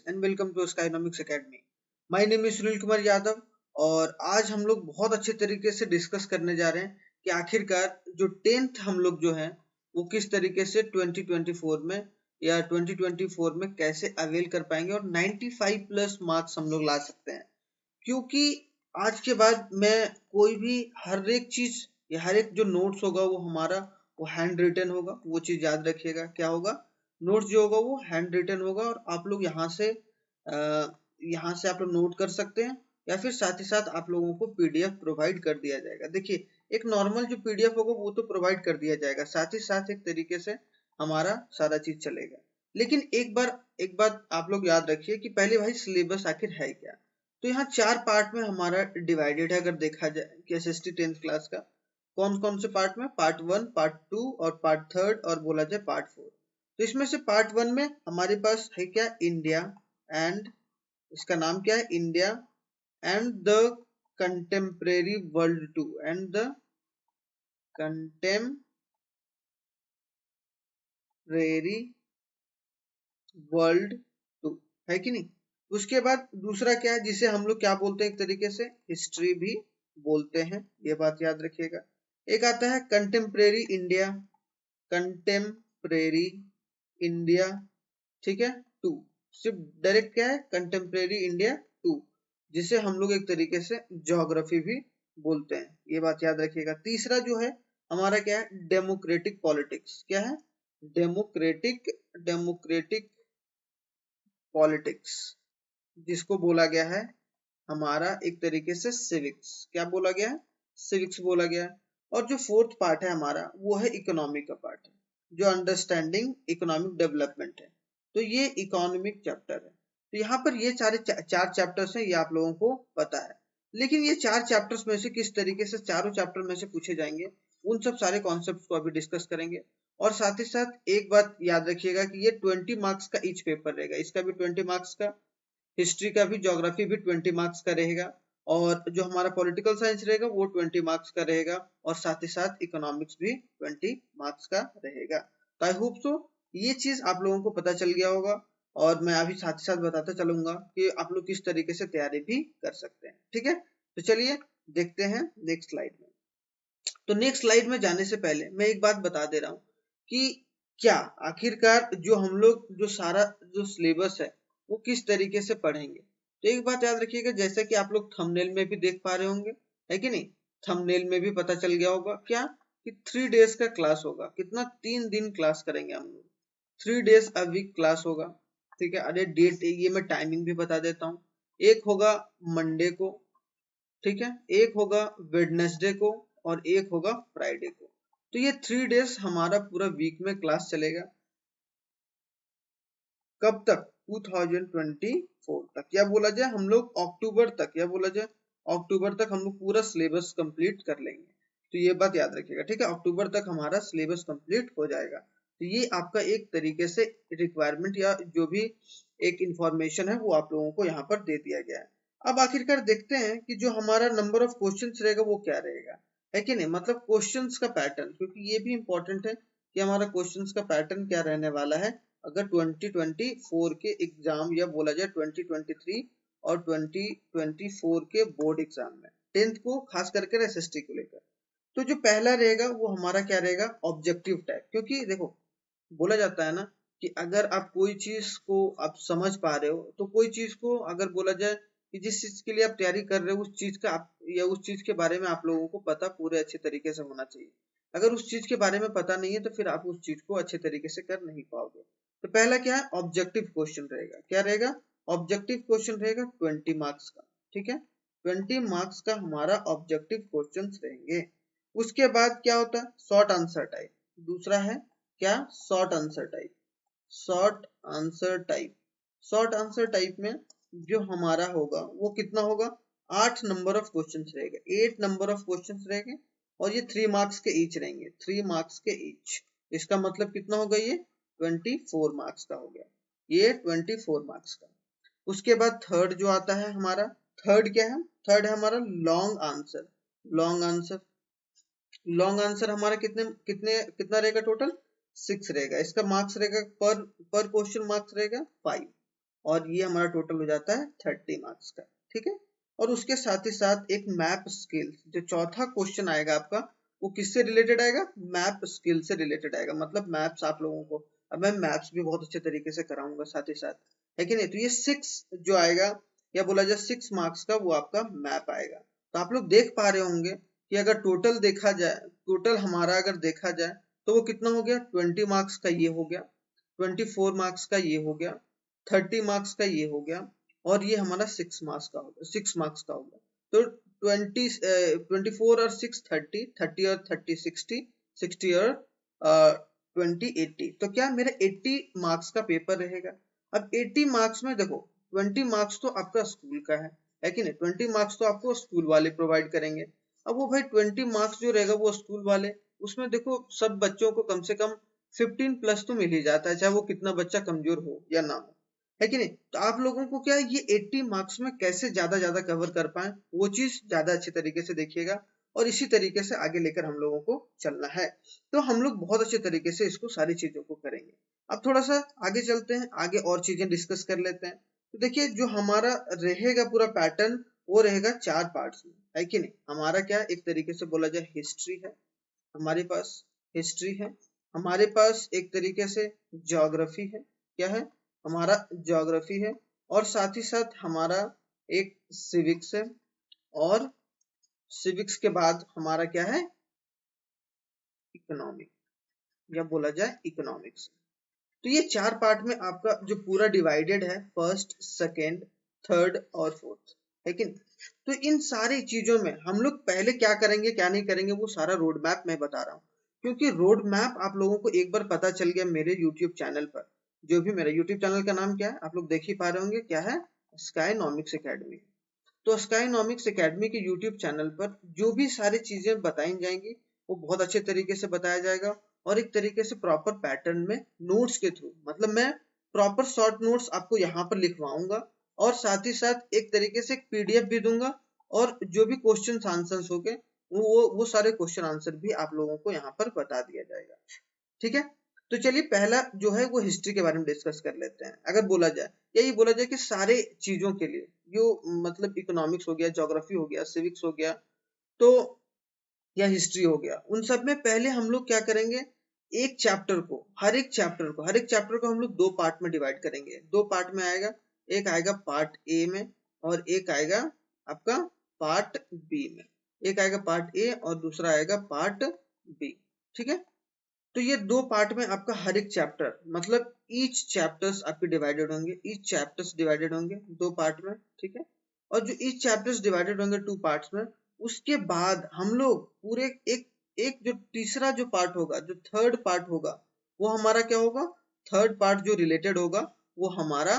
and welcome to Skynomics Academy. My name is Sunil Kumar Yadav और आज हम लोग बहुत अच्छे तरीके से डिस्कस करने जा रहे हैं कि आखिरकार जो 10th हम लोग जो है वो किस तरीके से 2024 में या 2024 में कैसे अवेल कर पाएंगे और 95 प्लस मार्क्स हम लोग ला सकते हैं। क्योंकि आज के बाद मैं कोई भी हर एक चीज या हर एक जो नोट्स होगा वो हमारा वो हैंड रिटन होगा। वो चीज याद रखिएगा, क्या होगा, नोट्स जो होगा वो हैंड रिटन होगा और आप लोग यहाँ से आप लोग नोट कर सकते हैं या फिर साथ ही साथ आप लोगों को पीडीएफ प्रोवाइड कर दिया जाएगा। देखिए, एक नॉर्मल जो पीडीएफ होगा वो तो प्रोवाइड कर दिया जाएगा, साथ ही साथ एक तरीके से हमारा सारा चीज चलेगा। लेकिन एक बात आप लोग याद रखिए कि पहले भाई सिलेबस आखिर है क्या। तो यहाँ 4 पार्ट में हमारा डिवाइडेड है। अगर देखा जाए कि एसएसटी 10th क्लास का कौन कौन से पार्ट में, पार्ट 1, पार्ट 2 और पार्ट 3 और बोला जाए पार्ट 4। तो इसमें से पार्ट 1 में हमारे पास है क्या, इंडिया एंड, इसका नाम क्या है, India and the contemporary world two, and the contemporary world two, है कि नहीं। उसके बाद दूसरा क्या है जिसे हम लोग क्या बोलते हैं, एक तरीके से हिस्ट्री भी बोलते हैं, ये बात याद रखिएगा। एक आता है कंटेम्परेरी इंडिया, कंटेम्परेरी इंडिया, ठीक है, 2, सिर्फ डायरेक्ट क्या है, कंटेम्परेरी इंडिया 2, जिसे हम लोग एक तरीके से ज्योग्राफी भी बोलते हैं, ये बात याद रखिएगा। तीसरा जो है हमारा क्या है, डेमोक्रेटिक पॉलिटिक्स, क्या है, डेमोक्रेटिक पॉलिटिक्स, जिसको बोला गया है हमारा एक तरीके से सिविक्स, क्या बोला गया है, सिविक्स बोला गया है। और जो फोर्थ पार्ट है हमारा वो है इकोनॉमी का पार्ट है, जो अंडरस्टैंडिंग इकोनॉमिक डेवलपमेंट है। तो ये इकोनॉमिक चैप्टर है। तो यहाँ पर ये चार चैप्टर्स हैं, ये आप लोगों को पता है। लेकिन ये 4 चैप्टर्स में से किस तरीके से चारों चैप्टर में से पूछे जाएंगे, उन सब सारे कॉन्सेप्ट्स को अभी डिस्कस करेंगे। और साथ ही साथ एक बात याद रखिएगा कि ये 20 मार्क्स का ईच पेपर रहेगा, इसका भी 20 मार्क्स का, हिस्ट्री का भी, ज्योग्राफी भी 20 मार्क्स का रहेगा, और जो हमारा पॉलिटिकल साइंस रहेगा वो 20 मार्क्स का रहेगा, और साथ ही साथ इकोनॉमिक्स भी 20 मार्क्स का रहेगा। तो आई होप सो ये चीज आप लोगों को पता चल गया होगा, और मैं अभी साथ ही साथ बताता चलूंगा कि आप लोग किस तरीके से तैयारी भी कर सकते हैं। ठीक है, तो चलिए देखते हैं नेक्स्ट स्लाइड में। तो नेक्स्ट स्लाइड में जाने से पहले मैं एक बात बता दे रहा हूँ कि क्या आखिरकार जो हम लोग जो सारा जो सिलेबस है वो किस तरीके से पढ़ेंगे। तो एक बात याद रखिएगा, जैसा कि आप लोग थंबनेल में भी देख पा रहे होंगे, है कि नहीं, थंबनेल में भी पता चल गया होगा क्या कि 3 डेज का क्लास होगा। कितना, 3 दिन क्लास करेंगे हम लोग, 3 डेज अ वीक क्लास होगा। ठीक है, अरे डेट, ये मैं टाइमिंग भी बता देता हूँ। एक होगा मंडे को, ठीक है, एक होगा वेडनेसडे को और एक होगा फ्राइडे को। तो ये 3 डेज हमारा पूरा वीक में क्लास चलेगा। कब तक, 2024 तक, या बोला जाए हम लोग अक्टूबर तक, या बोला जाए अक्टूबर तक हम लोग पूरा सिलेबस कंप्लीट कर लेंगे। तो ये बात याद रखिएगा, ठीक है, अक्टूबर तक हमारा सिलेबस कंप्लीट हो जाएगा। तो ये आपका एक तरीके से रिक्वायरमेंट या जो भी एक इंफॉर्मेशन है वो आप लोगों को यहाँ पर दे दिया गया है। अब आखिरकार देखते हैं कि जो हमारा नंबर ऑफ क्वेश्चंस रहेगा वो क्या रहेगा, है कि नहीं, मतलब क्वेश्चंस का पैटर्न, क्योंकि ये भी इंपॉर्टेंट है कि हमारा क्वेश्चंस का पैटर्न क्या रहने वाला है अगर 2024 के एग्जाम, या बोला जाए 2023 और 2024 के बोर्ड एग्जाम में 10th को खास करके एसएसटी को लेकर। तो जो पहला रहेगा वो हमारा क्या रहेगा, ऑब्जेक्टिव टाइप। क्योंकि देखो, बोला जाता है ना कि अगर आप कोई चीज को आप समझ पा रहे हो, तो कोई चीज को अगर बोला जाए कि जिस चीज के लिए आप तैयारी कर रहे हो उस चीज का आप, या उस चीज के बारे में आप लोगों को पता पूरे अच्छे तरीके से होना चाहिए। अगर उस चीज के बारे में पता नहीं है तो फिर आप उस चीज को अच्छे तरीके से कर नहीं पाओगे। तो पहला क्या है, ऑब्जेक्टिव क्वेश्चन रहेगा, क्या रहेगा, ऑब्जेक्टिव क्वेश्चन रहेगा 20 मार्क्स का। ठीक है, 20 मार्क्स का हमारा ऑब्जेक्टिव क्वेश्चन रहेंगे। उसके बाद क्या होता है, शॉर्ट आंसर टाइप, दूसरा है क्या, short answer type. Short answer type, short answer type में जो हमारा होगा वो कितना होगा, 8 नंबर ऑफ क्वेश्चन रहेगा, 8 नंबर ऑफ क्वेश्चन रहेंगे, और ये 3 मार्क्स के ईच रहेंगे, 3 मार्क्स के ईच। इसका मतलब कितना होगा, ये 24 मार्क्स का हो गया, ये 24 मार्क्स का। उसके बाद थर्ड जो आता है हमारा, थर्ड क्या है, थर्ड है हमारा long answer. Long answer, long answer हमारा कितना रहेगा, टोटल 6 रहेगा। इसका मार्क्स रहेगा पर क्वेश्चन मार्क्स रहेगा 5। और ये हमारा टोटल हो जाता है 30 मार्क्स का, ठीक है। और उसके साथ ही साथ एक मैप स्किल, जो चौथा क्वेश्चन आएगा आपका, वो किससे रिलेटेड आएगा? मैप स्किल से रिलेटेड आएगा, मतलब मैप्स आप लोगों को, अब मैं मैप्स भी बहुत अच्छे तरीके से कराऊंगा साथ ही साथ, है कि नहीं। तो ये 6 जो आएगा, या बोला जाए 6 मार्क्स का, वो आपका मैप आएगा। तो आप लोग देख पा रहे होंगे कि अगर टोटल देखा जाए, टोटल हमारा अगर देखा जाए तो वो कितना हो गया? 20 मार्क्स का ये हो गया, 24 मार्क्स का ये हो गया, 30 मार्क्स का ये हो गया, और ये हमारा 6 मार्क्स का होगा, 6 मार्क्स का होगा। तो 24 और 6 30, 30 और 30 60, 60 और 20 80। तो क्या मेरा 80 मार्क्स का पेपर रहेगा। अब 80 मार्क्स में देखो, 20 मार्क्स तो आपका स्कूल का है कि नहीं, 20 मार्क्स तो आपको स्कूल वाले प्रोवाइड करेंगे। अब वो भाई 20 मार्क्स जो रहेगा वो स्कूल वाले, उसमें देखो सब बच्चों को कम से कम 15 प्लस तो मिल ही जाता है, चाहे वो कितना बच्चा कमजोर हो या ना हो, है कि नहीं। तो आप लोगों को क्या है, ये 80 मार्क्स में कैसे ज्यादा कवर कर पाए, वो चीज ज्यादा अच्छे तरीके से देखिएगा, और इसी तरीके से आगे लेकर हम लोगों को चलना है। तो हम लोग बहुत अच्छे तरीके से इसको सारी चीजों को करेंगे। अब थोड़ा सा आगे चलते हैं, आगे और चीजें डिस्कस कर लेते हैं। तो देखिए, जो हमारा रहेगा पूरा पैटर्न, वो रहेगा 4 पार्ट्स में, है कि नहीं। हमारा क्या, एक तरीके से बोला जाए हिस्ट्री है हमारे पास, हिस्ट्री है हमारे पास, एक तरीके से ज्योग्राफी है, क्या है हमारा, ज्योग्राफी है, और साथ ही साथ हमारा एक सिविक्स है, और सिविक्स के बाद हमारा क्या है, इकोनॉमिक, या बोला जाए इकोनॉमिक्स। तो ये 4 पार्ट में आपका जो पूरा डिवाइडेड है, फर्स्ट, सेकेंड, थर्ड और फोर्थ, है कि नहीं। तो इन सारी चीजों में हम लोग पहले क्या करेंगे क्या नहीं करेंगे, वो सारा रोड मैप मैं बता रहा हूँ। क्योंकि रोड मैप आप लोगों को एक बार पता चल गया मेरे यूट्यूब चैनल पर, जो भी मेरा यूट्यूब चैनल का नाम क्या है आप लोग देख ही पा रहे होंगे, क्या है, स्काईनॉमिक्स एकेडमी। तो स्काईनॉमिक्स एकेडमी के यूट्यूब चैनल पर जो भी सारी चीजें बताई जाएंगी, वो बहुत अच्छे तरीके से बताया जाएगा, और एक तरीके से प्रॉपर पैटर्न में नोट्स के थ्रू, मतलब मैं प्रॉपर शॉर्ट नोट्स आपको यहाँ पर लिखवाऊंगा, और साथ ही साथ एक तरीके से एक पीडीएफ भी दूंगा, और जो भी क्वेश्चन आंसर्स हो गए वो सारे क्वेश्चन आंसर भी आप लोगों को यहाँ पर बता दिया जाएगा, ठीक है। तो चलिए, पहला जो है वो हिस्ट्री के बारे में डिस्कस कर लेते हैं। अगर बोला जाए, यही बोला जाए कि सारे चीजों के लिए, जो मतलब इकोनॉमिक्स हो गया, ज्योग्राफी हो गया, सिविक्स हो गया, तो या हिस्ट्री हो गया, उन सब में पहले हम लोग क्या करेंगे, एक चैप्टर को, हर एक चैप्टर को हम लोग 2 पार्ट में डिवाइड करेंगे। 2 पार्ट में आएगा, एक आएगा पार्ट ए में, और एक आएगा आपका पार्ट बी में। एक आएगा पार्ट ए और दूसरा आएगा पार्ट बी, ठीक है। तो ये 2 पार्ट में आपका हर एक चैप्टर, मतलब ईच चैप्टर्स आपके डिवाइडेड होंगे, ईच चैप्टर्स डिवाइडेड होंगे 2 पार्ट में, ठीक है। और जो ईच चैप्टर्स डिवाइडेड होंगे 2 पार्ट्स में, उसके बाद हम लोग पूरे एक एक जो तीसरा जो पार्ट होगा, जो थर्ड पार्ट होगा, वो हमारा क्या होगा, थर्ड पार्ट जो रिलेटेड होगा, वो हमारा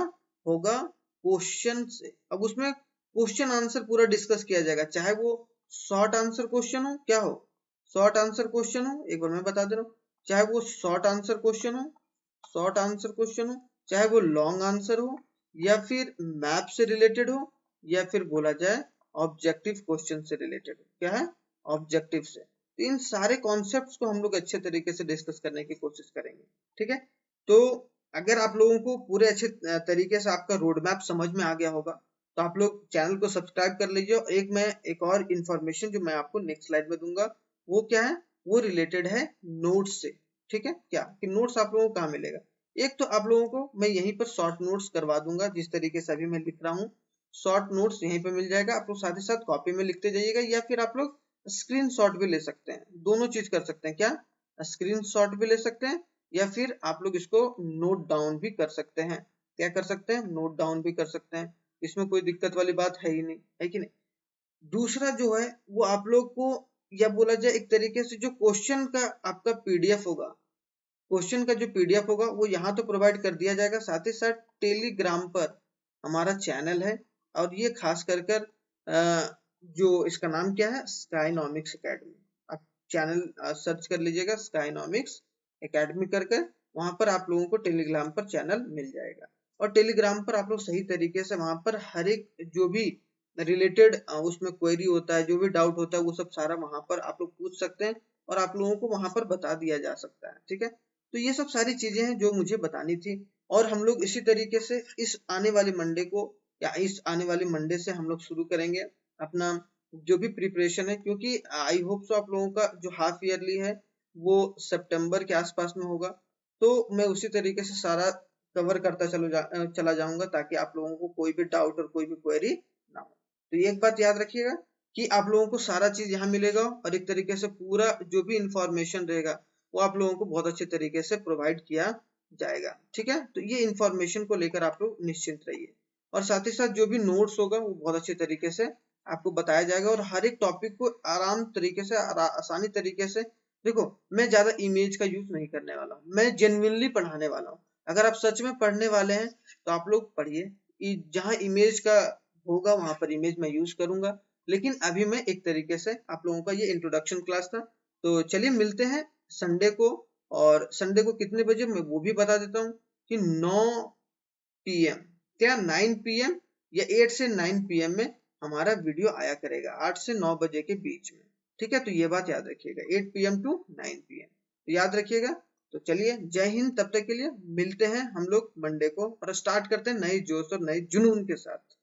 होगा क्वेश्चन से। अब उसमें क्वेश्चन आंसर पूरा डिस्कस किया जाएगा, चाहे वो शॉर्ट आंसर क्वेश्चन हो, क्या हो, शॉर्ट आंसर क्वेश्चन हो, एक बार मैं बता दे रहा हूँ, चाहे वो शॉर्ट आंसर क्वेश्चन हो, चाहे वो लॉन्ग आंसर हो, या फिर मैप से रिलेटेड हो, या फिर बोला जाए ऑब्जेक्टिव क्वेश्चन से रिलेटेड हो, क्या है, ऑब्जेक्टिव से। तो इन सारे कॉन्सेप्ट्स को हम लोग अच्छे तरीके से डिस्कस करने की कोशिश करेंगे, ठीक है। तो अगर आप लोगों को पूरे अच्छे तरीके से आपका रोड मैप समझ में आ गया होगा, तो आप लोग चैनल को सब्सक्राइब कर लीजिए। और एक और इन्फॉर्मेशन जो मैं आपको नेक्स्ट स्लाइड में दूंगा, वो क्या है, वो रिलेटेड है नोट्स से, ठीक है। क्या कि नोट्स आप लोगों को कहाँ मिलेगा, एक तो आप लोगों को मैं यहीं पर शॉर्ट नोट्स करवा दूंगा, जिस तरीके से अभी मैं लिख रहा हूँ, शॉर्ट नोट्स यहीं पे मिल जाएगा, आप लोग साथ ही साथ कॉपी में लिखते जाइएगा, या फिर आप लोग स्क्रीनशॉट भी ले सकते हैं, दोनों चीज कर सकते हैं, क्या, स्क्रीनशॉट भी ले सकते हैं, या फिर आप लोग इसको नोट डाउन भी कर सकते हैं। क्या कर सकते हैं, नोट डाउन भी कर सकते हैं, इसमें कोई दिक्कत वाली बात है ही नहीं, है कि नहीं। दूसरा जो है वो आप लोग को, या बोला जाए एक तरीके से, जो क्वेश्चन का आपका पीडीएफ होगा, क्वेश्चन का जो पीडीएफ होगा वो यहाँ तो प्रोवाइड कर दिया जाएगा, साथ ही साथ टेलीग्राम पर हमारा चैनल है, और ये खास कर जो इसका नाम क्या है, स्काईनॉमिक्स एकेडमी। आप चैनल सर्च कर लीजिएगा स्काईनॉमिक्स एकेडमी कर वहां पर आप लोगों को टेलीग्राम पर चैनल मिल जाएगा, और टेलीग्राम पर आप लोग सही तरीके से वहां पर हर एक जो भी रिलेटेड उसमें क्वेरी होता है, जो भी डाउट होता है, वो सब सारा वहां पर आप लोग पूछ सकते हैं, और आप लोगों को वहां पर बता दिया जा सकता है, ठीक है। तो ये सब सारी चीजें हैं जो मुझे बतानी थी। और हम लोग इसी तरीके से इस आने वाले मंडे को या इस आने वाले मंडे से हम लोग शुरू करेंगे अपना जो भी प्रिपरेशन है, क्योंकि आई होप सो आप लोगों का जो हाफ ईयरली है वो सितंबर के आसपास में होगा। तो मैं उसी तरीके से सारा कवर करता चला जाऊंगा ताकि आप लोगों को कोई भी डाउट और कोई भी क्वेरी ना हो। तो ये एक बात याद रखिएगा कि आप लोगों को सारा चीज यहाँ मिलेगा और एक तरीके से पूरा जो भी इंफॉर्मेशन रहेगा वो आप लोगों को बहुत अच्छे तरीके से प्रोवाइड किया जाएगा। ठीक है, तो ये इंफॉर्मेशन को लेकर आप लोग निश्चिंत रहिए और साथ ही साथ जो भी नोट्स होगा वो बहुत अच्छे तरीके से आपको बताया जाएगा और हर एक टॉपिक को आराम तरीके से आसानी तरीके से, देखो मैं ज्यादा इमेज का यूज नहीं करने वाला हूँ, मैं जेन्युइनली पढ़ाने वाला हूँ। अगर आप सच में पढ़ने वाले हैं तो आप लोग पढ़िए, जहाँ इमेज का होगा वहां पर इमेज मैं यूज करूंगा, लेकिन अभी मैं एक तरीके से आप लोगों का ये इंट्रोडक्शन क्लास था। तो चलिए मिलते हैं संडे को, और संडे को कितने बजे मैं वो भी बता देता हूँ कि 9 पीएम, क्या 9 पीएम या 8 से 9 पीएम में हमारा वीडियो आया करेगा, 8 से 9 बजे के बीच में। ठीक है, तो ये बात याद रखिएगा, 8 पीएम टू 9 पीएम, तो याद रखिएगा। तो चलिए जय हिंद, तब तक के लिए मिलते हैं हम लोग मंडे को और स्टार्ट करते हैं नए जोश और नए जुनून के साथ।